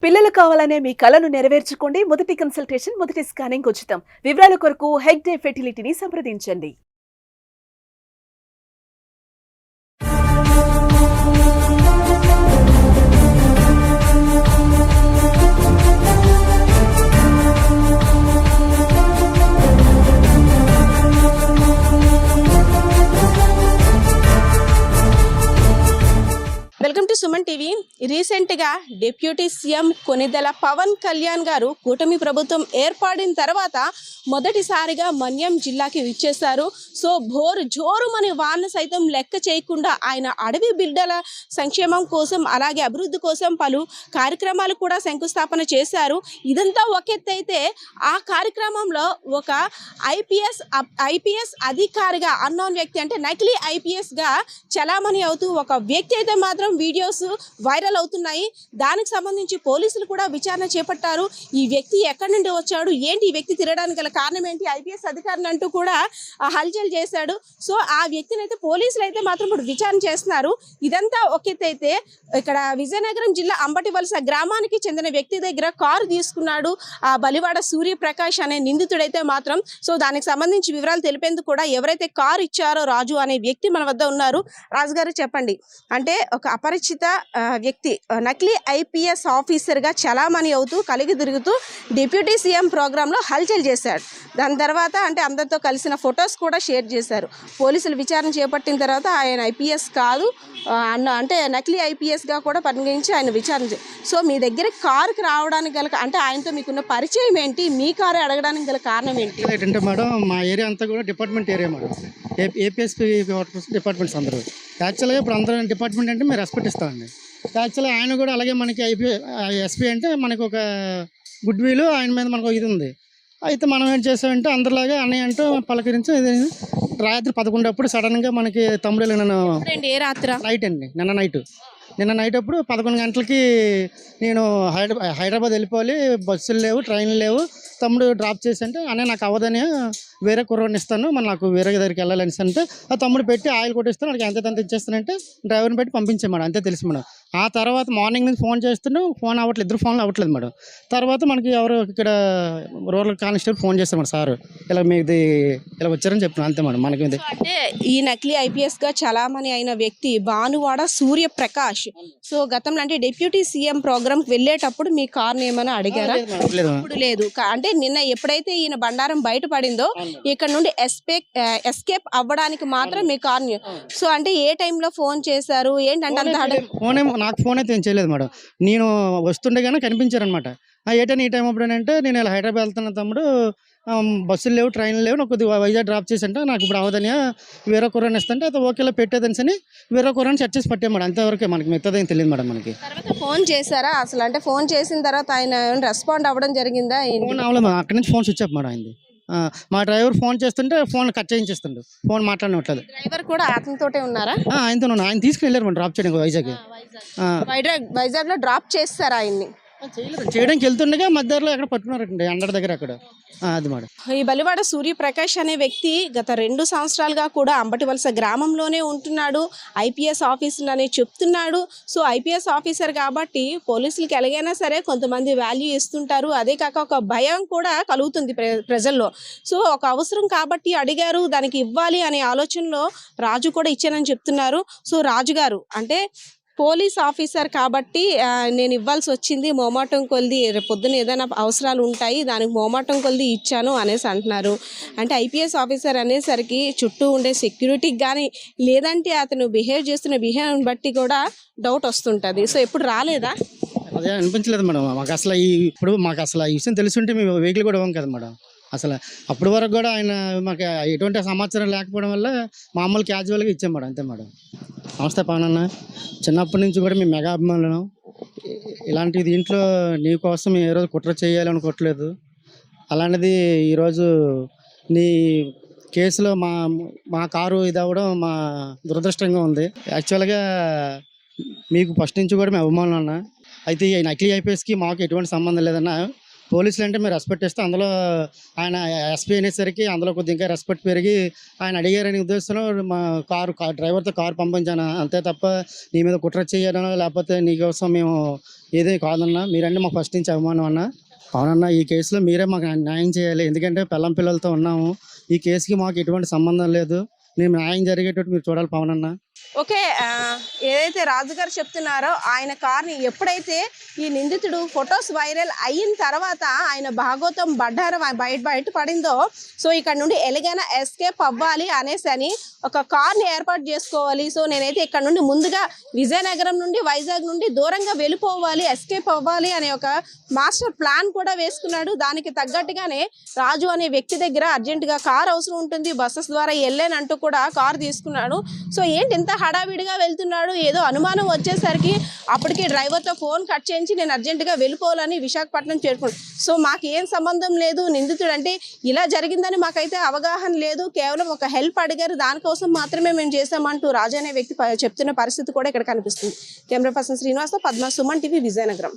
పిల్లలు కావాలనే మీ కలను నెరవేర్చుకోండి. మొదటి కన్సల్టేషన్, మొదటి స్కానింగ్ ఉచితం. వివరాల కొరకు హెగ్డే ఫెర్టిలిటీని సంప్రదించండి. Welcome to Suman TV. రీసెంట్గా డిప్యూటీ సీఎం కొనిదెల పవన్ కళ్యాణ్ గారు కూటమి ప్రభుత్వం ఏర్పడిన తర్వాత మొదటిసారిగా మన్యం జిల్లాకి విచ్చేశారు. సో జోరుమని వాన సైతం లెక్క చేయకుండా ఆయన అడవి బిడ్డల సంక్షేమం కోసం అలాగే అభివృద్ధి కోసం పలు కార్యక్రమాలు కూడా శంకుస్థాపన చేశారు. ఇదంతా ఒక ఎత్తు అయితే ఆ కార్యక్రమంలో ఒక ఐపీఎస్ అధికారిగా అన్నోన్ వ్యక్తి అంటే నకిలీ ఐపీఎస్గా చలామణి అవుతూ ఒక వ్యక్తి అయితే మాత్రం వీడియోస్ వైరల్ అవుతున్నాయి. దానికి సంబంధించి పోలీసులు కూడా విచారణ చేపట్టారు. ఈ వ్యక్తి ఎక్కడి నుండి వచ్చాడు, ఏంటి ఈ వ్యక్తి తిరగడానికి గల కారణం ఏంటి, ఐపీఎస్ అధికారిని అంటూ కూడా హల్చల్ చేశాడు. సో ఆ వ్యక్తిని అయితే పోలీసులు అయితే మాత్రం ఇప్పుడు విచారణ చేస్తున్నారు. ఇదంతా ఒక ఎత్తు అయితే ఇక్కడ విజయనగరం జిల్లా అంబటివలస గ్రామానికి చెందిన వ్యక్తి దగ్గర కారు తీసుకున్నాడు ఆ బలివాడ సూర్యప్రకాష్ అనే నిందితుడైతే మాత్రం. సో దానికి సంబంధించి వివరాలు తెలిపేందుకు కూడా ఎవరైతే కారు ఇచ్చారో రాజు అనే వ్యక్తి మన వద్ద ఉన్నారు. రాజు గారు చెప్పండి, అంటే ఒక అపరిచిత వ్యక్తి నకిలీ ఐపీఎస్ ఆఫీసర్గా చలామణి అవుతూ కలిగి తిరుగుతూ డిప్యూటీ సీఎం ప్రోగ్రాంలో హల్చల్ చేశాడు. దాని తర్వాత అంటే అందరితో కలిసిన ఫొటోస్ కూడా షేర్ చేశారు. పోలీసులు విచారణ చేపట్టిన తర్వాత ఆయన ఐపీఎస్ కాదు అంటే నకిలీ ఐపీఎస్గా కూడా పరిగణించి ఆయన విచారణ సో మీ దగ్గర కారుకి రావడానికి గల అంటే ఆయనతో మీకున్న పరిచయం ఏంటి, మీ కారు అడగడానికి గల కారణం ఏంటి? ఏంటంటే మేడం, మా ఏరియా అంతా కూడా department area madam. APSP departments అందరూ యాక్చువల్గా ఇప్పుడు అందరూ డిపార్ట్మెంట్ అంటే మేము రెస్పెక్ట్ ఇస్తామండి. యాక్చువల్గా ఆయన కూడా అలాగే మనకి ఎస్పీ అంటే మనకు ఒక గుడ్ విల్ ఆయన మీద మనకు ఇది ఉంది. అయితే మనం ఏం చేసామంటే అందరిలాగా అన్నయ్య అంటూ పలకరించి రాత్రి 11 అప్పుడు సడన్గా మనకి తమ్ముడు నన్ను నైట్ అండి నిన్న నైట్ అప్పుడు 11 గంటలకి నేను హైదరాబాద్ వెళ్ళిపోవాలి, బస్సులు లేవు, ట్రైన్లు లేవు, తమ్ముడు డ్రాప్ చేసి అంటే అనే నాకు అవ్వదని వేరే కుర్రాడిని ఇస్తాను, మరి నాకు వేరే దగ్గరికి వెళ్ళాలని అంటే ఆ తమ్ముడు పెట్టి ఆయిల్ కొట్టిస్తాను, నాకు ఎంత ఇచ్చేస్తానంటే డ్రైవర్ని పెట్టి పంపించాం మేడం. అంతే తెలుసు మేడం. ఆ తర్వాత మార్నింగ్ నుంచి ఫోన్ చేస్తున్నాం, ఫోన్ అవ్వట్లేదు, ఇద్దరు ఫోన్లు అవ్వట్లేదు మేడం. తర్వాత మనకి ఎవరు ఇక్కడ రూరల్ కానిస్టేబుల్ ఫోన్ చేస్తాం మేడం, సార్ ఇలా మీది ఇలా వచ్చారని చెప్తున్నాను. అంతే మేడం. మనకి అంటే ఈ నకిలీ ఐపీఎస్గా చలామణి అయిన వ్యక్తి భానువాడ సూర్యప్రకాష్. సో గతంలో అంటే డిప్యూటీ సీఎం ప్రోగ్రామ్కి వెళ్ళేటప్పుడు మీ కార్ని ఏమైనా అడిగారా? ఇప్పుడు లేదు. అంటే నిన్న ఎప్పుడైతే ఈయన బండారం బయటపడిందో ఇక్కడ నుండి ఎస్కేప్ అవ్వడానికి మాత్రం మీ కార్ని సో అంటే ఏ టైంలో ఫోన్ చేశారు ఏంటంటే నాకు ఫోన్ అయితే ఏం చేయలేదు మేడం. నేను వస్తుండగానే కనిపించారనమాట. ఈ టైం అప్పుడు అంటే నేను ఇలా హైదరాబాద్ వెళ్తున్న తమ్ముడు, బస్సులు లేవు, ట్రైన్లు లేవు, నాకు కొద్దిగా వైజాగ్ డ్రాప్ చేసి అంటే నాకు ఇప్పుడు అవదని వేరే కుర్రాన్ని ఇస్తుంటే అయితే ఓకేలా పెట్టేదని అని వేరే కుర్రాన్ని సెట్ చేసి పట్టే మేడం. అంతవరకే మనకి మిగతాదేం తెలియదు మేడం. మనకి ఫోన్ చేశారా అసలు? అంటే ఫోన్ చేసిన తర్వాత ఆయన రెస్పాండ్ అవ్వడం జరిగిందా? ఫోన్ అవ్వలేదు, అక్కడి నుంచి ఫోన్ స్విచ్ ఆఫ్ మేడం అయింది. మా డ్రైవర్ ఫోన్ చేస్తుంటే ఫోన్ కట్ చేయించేస్తుండు, ఫోన్ మాట్లాడట్లేదు. డ్రైవర్ కూడా అతనితోటే ఉన్నారా? ఆయనతో ఆయన తీసుకుని వెళ్ళారు మేడం డ్రాప్ చేయడానికి వైజాగ్ లో డ్రాప్ చేస్తారా ఆయన్ని? చేయడానికి వెళ్తుండగా మధ్యలో ఎక్కడ పట్టుకున్నారండి, అండర్ దగ్గర అక్కడ. అది మేడం. ఈ బలివాడ సూర్యప్రకాష్ అనే వ్యక్తి గత 2 సంవత్సరాలుగా కూడా అంబటివలస గ్రామంలోనే ఉంటున్నాడు. ఐపీఎస్ ఆఫీసర్ అని చెప్తున్నాడు. సో ఐపీఎస్ ఆఫీసర్ కాబట్టి పోలీసులకి ఎలాగైనా సరే కొంతమంది వాల్యూ ఇస్తుంటారు. అదే కాక ఒక భయం కూడా కలుగుతుంది ప్రజల్లో. సో ఒక అవసరం కాబట్టి అడిగారు, దానికి ఇవ్వాలి అనే ఆలోచనలో రాజు కూడా ఇచ్చానని చెప్తున్నారు. సో రాజు గారు అంటే పోలీస్ ఆఫీసర్ కాబట్టి నేను ఇవ్వాల్సి వచ్చింది, మోమాటం కొలిది పొద్దున ఏదైనా అవసరాలు ఉంటాయి, దానికి మోమాటం కొలిది ఇచ్చాను అనేసి అంటున్నారు. అంటే ఐపీఎస్ ఆఫీసర్ అనేసరికి చుట్టూ ఉండే సెక్యూరిటీకి కానీ లేదంటే అతను బిహేవ్ చేస్తున్న బిహేవ్ని బట్టి కూడా డౌట్ వస్తుంటుంది. సో ఎప్పుడు రాలేదా? అదే అనిపించలేదు మేడం. మాకు అసలు మాకు అసలు ఈ విషయం తెలుసుంటే మేము వెహికల్ కూడా ఇవ్వం కదా మేడం. అసలు అప్పటి వరకు కూడా ఆయన మాకు ఎటువంటి సమాచారం లేకపోవడం వల్ల మామూలు క్యాజువల్గా ఇచ్చాం మేడం. అంతే మేడం. నమస్తే పవన్ అన్న, చిన్నప్పటి నుంచి కూడా మేము మెగా అభిమానులం. ఇలాంటి దీంట్లో నీ కోసం ఏ రోజు కుట్ర చేయాలనుకోవట్లేదు. అలాంటిది ఈరోజు నీ కేసులో మా కారు ఇది అవ్వడం మా దురదృష్టంగా ఉంది. యాక్చువల్గా మీకు ఫస్ట్ నుంచి కూడా మేము అభిమానులు అన్న. అయితే ఈ నకిలీ ఐపీఎస్కి మాకు ఎటువంటి సంబంధం లేదన్నా. పోలీసులు అంటే మీరు రెస్పెక్ట్ ఇస్తే అందులో ఆయన ఎస్పీ అనేసరికి అందులో కొద్దిగా ఇంకా రెస్పెక్ట్ పెరిగి ఆయన అడిగారనే ఉద్దేశంలో మా డ్రైవర్తో కారు పంపించాను. అంతే తప్ప నీ మీద కుట్ర చేయడం లేకపోతే నీకోసం మేము ఏది కాదన్నా. మీరంటే మాకు ఫస్ట్ నుంచి అవమానం అన్న. అవునన్నా, ఈ కేసులో మీరే మాకు న్యాయం చేయాలి. ఎందుకంటే పిల్లలతో ఉన్నాము. ఈ కేసుకి మాకు ఎటువంటి సంబంధం లేదు. మేము న్యాయం జరిగేటట్టు మీరు చూడాలి పవన్ అన్న. ఓకే, ఏదైతే రాజు గారు చెప్తున్నారో ఆయన కార్ని ఎప్పుడైతే ఈ నిందితుడు ఫొటోస్ వైరల్ అయిన తర్వాత ఆయన భాగోతం బడ్డారం బయట పడిందో, సో ఇక్కడ నుండి ఎలాగైనా ఎస్కేప్ అవ్వాలి అనేసి అని ఒక కార్ని ఏర్పాటు చేసుకోవాలి. సో నేనైతే ఇక్కడ నుండి ముందుగా విజయనగరం నుండి వైజాగ్ నుండి దూరంగా వెళ్ళిపోవాలి, ఎస్కేప్ అవ్వాలి అనే ఒక మాస్టర్ ప్లాన్ కూడా వేసుకున్నాడు. దానికి తగ్గట్టుగానే రాజు అనే వ్యక్తి దగ్గర అర్జెంటుగా కార్ అవసరం ఉంటుంది, బస్సెస్ ద్వారా వెళ్ళానంటూ కూడా కార్ తీసుకున్నాడు. సో ఏంటి ఇంత హడావిడిగా వెళ్తున్నాడు, ఏదో అనుమానం వచ్చేసరికి అప్పటికి డ్రైవర్తో ఫోన్ కట్ చేయించి నేను అర్జెంటుగా వెళ్ళిపోవాలని విశాఖపట్నం చేరుకున్నాను. సో మాకు ఏం సంబంధం లేదు, నిందితుడు అంటే ఇలా జరిగిందని మాకైతే అవగాహన లేదు, కేవలం ఒక హెల్ప్ అడిగారు, దానికోసం మాత్రమే మేము చేసామంటూ రాజు అనే వ్యక్తి చెప్తున్న పరిస్థితి కూడా ఇక్కడ కనిపిస్తుంది. Camera person Srinivasa, Padma, Suman TV, Vizianagaram.